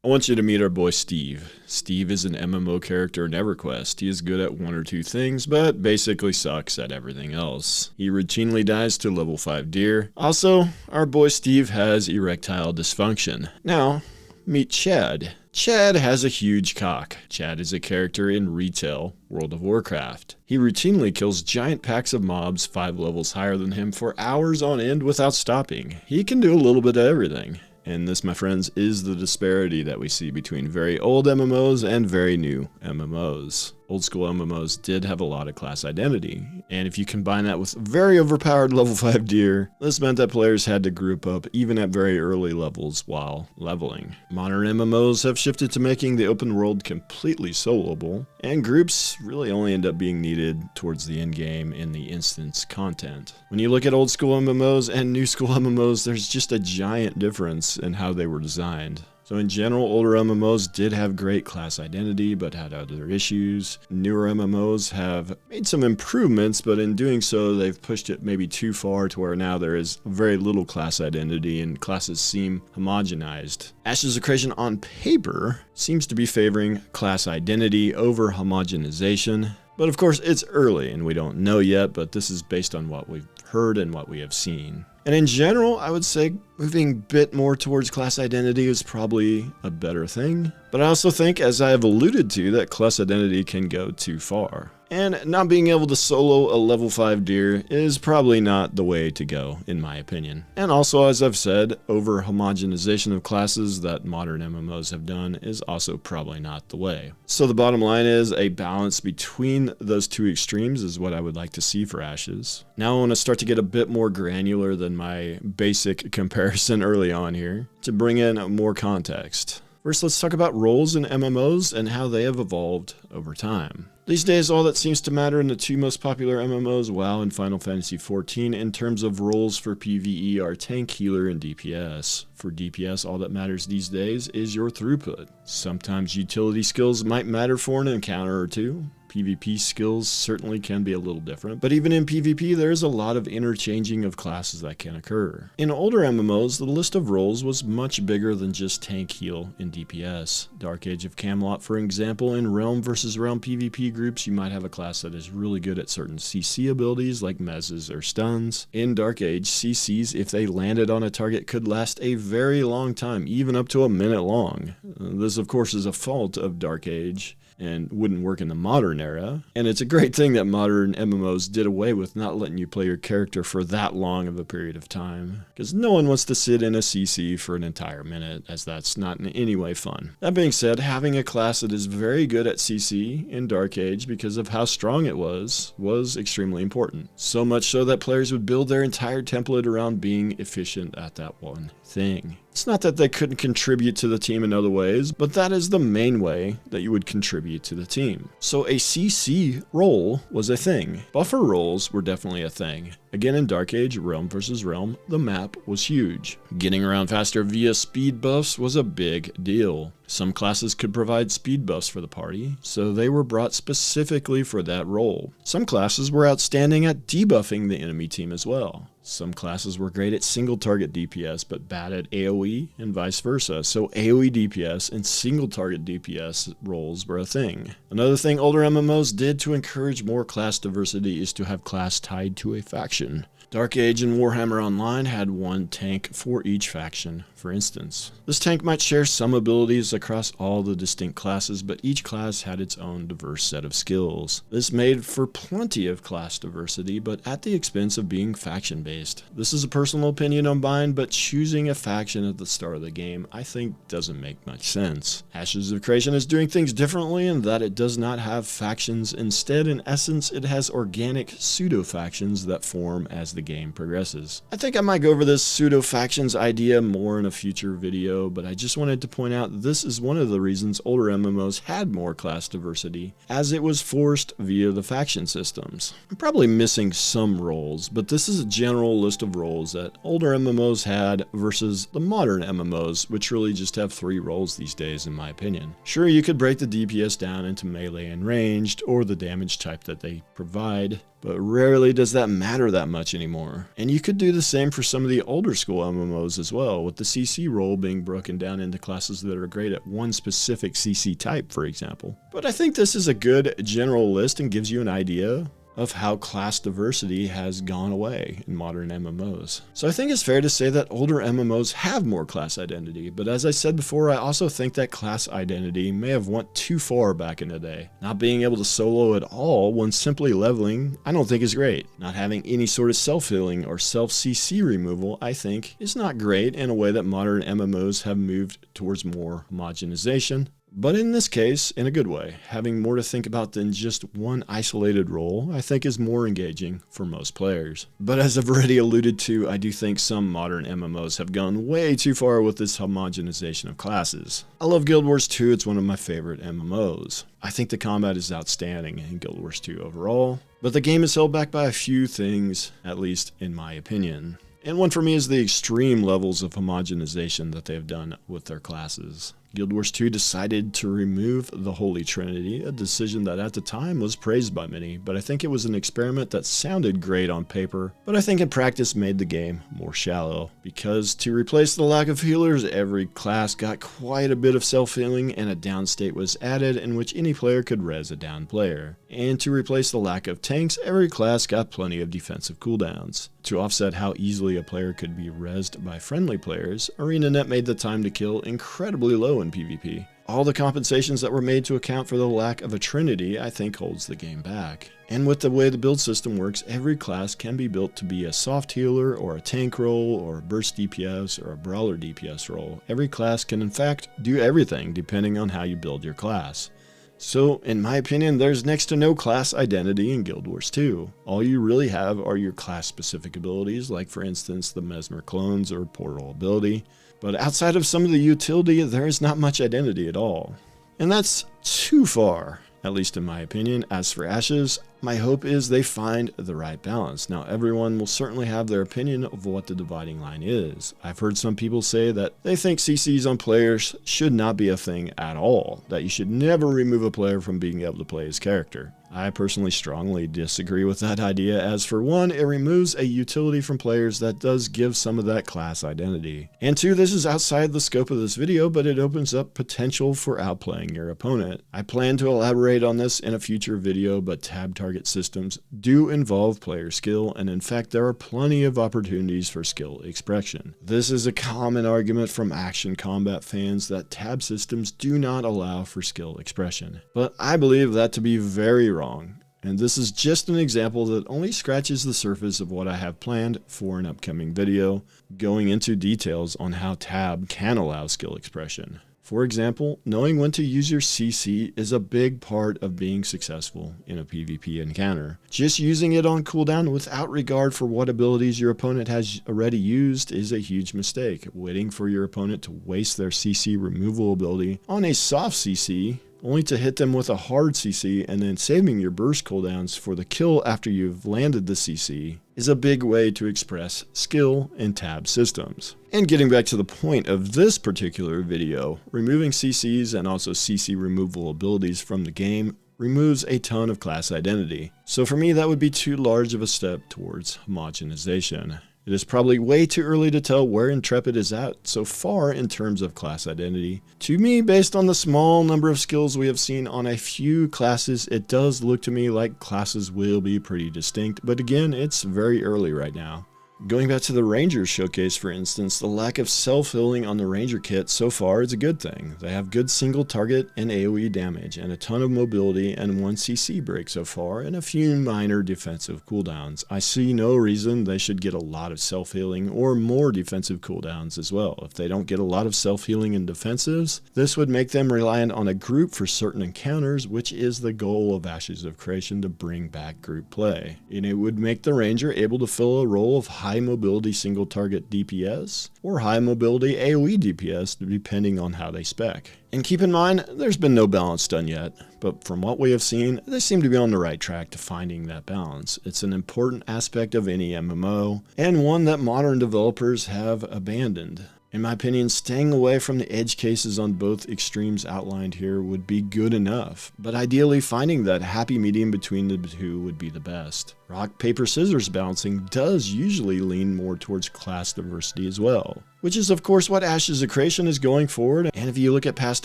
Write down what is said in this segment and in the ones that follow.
I want you to meet our boy Steve. Steve is an MMO character in EverQuest. He is good at one or two things, but basically sucks at everything else. He routinely dies to level 5 deer. Also, our boy Steve has erectile dysfunction. Now, meet Chad. Chad has a huge cock. Chad is a character in retail World of Warcraft. He routinely kills giant packs of mobs 5 levels higher than him for hours on end without stopping. He can do a little bit of everything. And this, my friends, is the disparity that we see between very old MMOs and very new MMOs. Old school MMOs did have a lot of class identity, and if you combine that with very overpowered level 5 deer, this meant that players had to group up even at very early levels while leveling. Modern MMOs have shifted to making the open world completely soloable, and groups really only end up being needed towards the end game in the instance content. When you look at old school MMOs and new school MMOs, there's just a giant difference in how they were designed. So in general, older MMOs did have great class identity, but had other issues. Newer MMOs have made some improvements, but in doing so, they've pushed it maybe too far to where now there is very little class identity and classes seem homogenized. Ashes of Creation on paper seems to be favoring class identity over homogenization. But of course, it's early and we don't know yet, but this is based on what we've heard and what we have seen. And in general, I would say moving a bit more towards class identity is probably a better thing. But I also think, as I have alluded to, that class identity can go too far. And not being able to solo a level 5 deer is probably not the way to go, in my opinion. And also, as I've said, over homogenization of classes that modern MMOs have done is also probably not the way. So the bottom line is a balance between those two extremes is what I would like to see for Ashes. Now I want to start to get a bit more granular than my basic comparison early on here to bring in more context. First, let's talk about roles in MMOs and how they have evolved over time. These days, all that seems to matter in the two most popular MMOs, WoW and Final Fantasy XIV, in terms of roles for PvE are tank, healer, and DPS. For DPS, all that matters these days is your throughput. Sometimes utility skills might matter for an encounter or two. PvP skills certainly can be a little different, but even in PvP there is a lot of interchanging of classes that can occur. In older MMOs, the list of roles was much bigger than just tank, heal, and DPS. Dark Age of Camelot, for example, in Realm versus Realm PvP groups, you might have a class that is really good at certain CC abilities like mezzes or stuns. In Dark Age, CCs, if they landed on a target, could last a very long time, even up to a minute long. This, of course, is a fault of Dark Age and wouldn't work in the modern era. And it's a great thing that modern MMOs did away with not letting you play your character for that long of a period of time, because no one wants to sit in a CC for an entire minute, as that's not in any way fun. That being said, having a class that is very good at CC in Dark Age because of how strong it was extremely important. So much so that players would build their entire template around being efficient at that one thing. It's not that they couldn't contribute to the team in other ways, but that is the main way that you would contribute to the team. So a CC role was a thing. Buffer roles were definitely a thing. Again, in Dark Age, Realm versus Realm, the map was huge. Getting around faster via speed buffs was a big deal. Some classes could provide speed buffs for the party, so they were brought specifically for that role. Some classes were outstanding at debuffing the enemy team as well. Some classes were great at single target DPS but bad at AoE and vice versa, so AoE DPS and single target DPS roles were a thing. Another thing older MMOs did to encourage more class diversity is to have class tied to a faction. Dark Age and Warhammer Online had one tank for each faction, for instance. This tank might share some abilities across all the distinct classes, but each class had its own diverse set of skills. This made for plenty of class diversity, but at the expense of being faction-based. This is a personal opinion of mine, but choosing a faction at the start of the game, I think, doesn't make much sense. Ashes of Creation is doing things differently in that it does not have factions. Instead, in essence, it has organic pseudo-factions that form as the game progresses. I think I might go over this pseudo-factions idea more in a future video, but I just wanted to point out this is one of the reasons older MMOs had more class diversity, as it was forced via the faction systems. I'm probably missing some roles, but this is a general list of roles that older MMOs had versus the modern MMOs, which really just have 3 roles these days in my opinion. Sure, you could break the DPS down into melee and ranged, or the damage type that they provide, but rarely does that matter that much anymore. And you could do the same for some of the older school MMOs as well, with the CC role being broken down into classes that are great at one specific CC type, for example. But I think this is a good general list and gives you an idea of how class diversity has gone away in modern MMOs. So I think it's fair to say that older MMOs have more class identity, but as I said before, I also think that class identity may have went too far back in the day. Not being able to solo at all when simply leveling, I don't think is great. Not having any sort of self-healing or self-CC removal, I think, is not great in a way that modern MMOs have moved towards more homogenization. But in this case, in a good way, having more to think about than just one isolated role, I think is more engaging for most players. But as I've already alluded to, I do think some modern MMOs have gone way too far with this homogenization of classes. I love Guild Wars 2, it's one of my favorite MMOs. I think the combat is outstanding in Guild Wars 2 overall, but the game is held back by a few things, at least in my opinion. And one for me is the extreme levels of homogenization that they have done with their classes. Guild Wars 2 decided to remove the Holy Trinity, a decision that at the time was praised by many, but I think it was an experiment that sounded great on paper, but I think in practice made the game more shallow. Because to replace the lack of healers, every class got quite a bit of self-healing and a down state was added in which any player could res a down player. And to replace the lack of tanks, every class got plenty of defensive cooldowns. To offset how easily a player could be rezzed by friendly players, ArenaNet made the time to kill incredibly low in PvP. All the compensations that were made to account for the lack of a trinity, I think holds the game back. And with the way the build system works, every class can be built to be a soft healer or a tank role or a burst DPS or a brawler DPS role. Every class can in fact do everything depending on how you build your class. So, in my opinion, there's next to no class identity in Guild Wars 2. All you really have are your class-specific abilities, like for instance the Mesmer clones or portal ability. But outside of some of the utility, there is not much identity at all. And that's too far, at least in my opinion. As for Ashes, my hope is they find the right balance. Now, everyone will certainly have their opinion of what the dividing line is. I've heard some people say that they think CCs on players should not be a thing at all, that you should never remove a player from being able to play his character. I personally strongly disagree with that idea, as for one, it removes a utility from players that does give some of that class identity. And two, this is outside the scope of this video, but it opens up potential for outplaying your opponent. I plan to elaborate on this in a future video, but tab target systems do involve player skill, and in fact there are plenty of opportunities for skill expression. This is a common argument from action combat fans that tab systems do not allow for skill expression. But I believe that to be very wrong, and this is just an example that only scratches the surface of what I have planned for an upcoming video, going into details on how tab can allow skill expression. For example, knowing when to use your CC is a big part of being successful in a PvP encounter. Just using it on cooldown without regard for what abilities your opponent has already used is a huge mistake. Waiting for your opponent to waste their CC removal ability on a soft CC only to hit them with a hard CC and then saving your burst cooldowns for the kill after you've landed the CC is a big way to express skill in tab systems. And getting back to the point of this particular video, removing CCs and also CC removal abilities from the game removes a ton of class identity. So for me, that would be too large of a step towards homogenization. It is probably way too early to tell where Intrepid is at so far in terms of class identity. To me, based on the small number of skills we have seen on a few classes, it does look to me like classes will be pretty distinct, but again, it's very early right now. Going back to the Ranger showcase, for instance, the lack of self-healing on the Ranger kit so far is a good thing. They have good single target and AoE damage, and a ton of mobility and 1 CC break so far, and a few minor defensive cooldowns. I see no reason they should get a lot of self-healing or more defensive cooldowns as well. If they don't get a lot of self-healing and defensives, this would make them reliant on a group for certain encounters, which is the goal of Ashes of Creation, to bring back group play. And it would make the Ranger able to fill a role of high mobility single target DPS or high mobility AoE DPS depending on how they spec. And keep in mind, there's been no balance done yet, but from what we have seen, they seem to be on the right track to finding that balance. It's an important aspect of any MMO, and one that modern developers have abandoned. In my opinion, staying away from the edge cases on both extremes outlined here would be good enough, but ideally finding that happy medium between the two would be the best. Rock, paper, scissors balancing does usually lean more towards class diversity as well, which is of course what Ashes of Creation is going forward, and if you look at past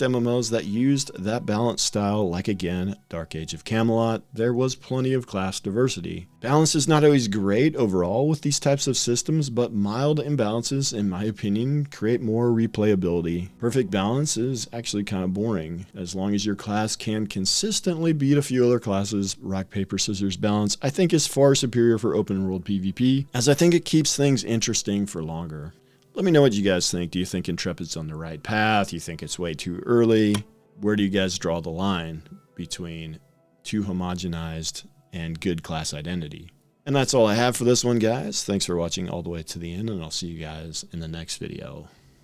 MMOs that used that balance style, like again, Dark Age of Camelot, there was plenty of class diversity. Balance is not always great overall with these types of systems, but mild imbalances, in my opinion, create more replayability. Perfect balance is actually kind of boring. As long as your class can consistently beat a few other classes, rock, paper, scissors balance, I think is far superior for open world PvP, as I think it keeps things interesting for longer. Let me know what you guys think. Do you think Intrepid's on the right path? Do you think it's way too early? Where do you guys draw the line between too homogenized and good class identity? And that's all I have for this one, guys. Thanks for watching all the way to the end, and I'll see you guys in the next video.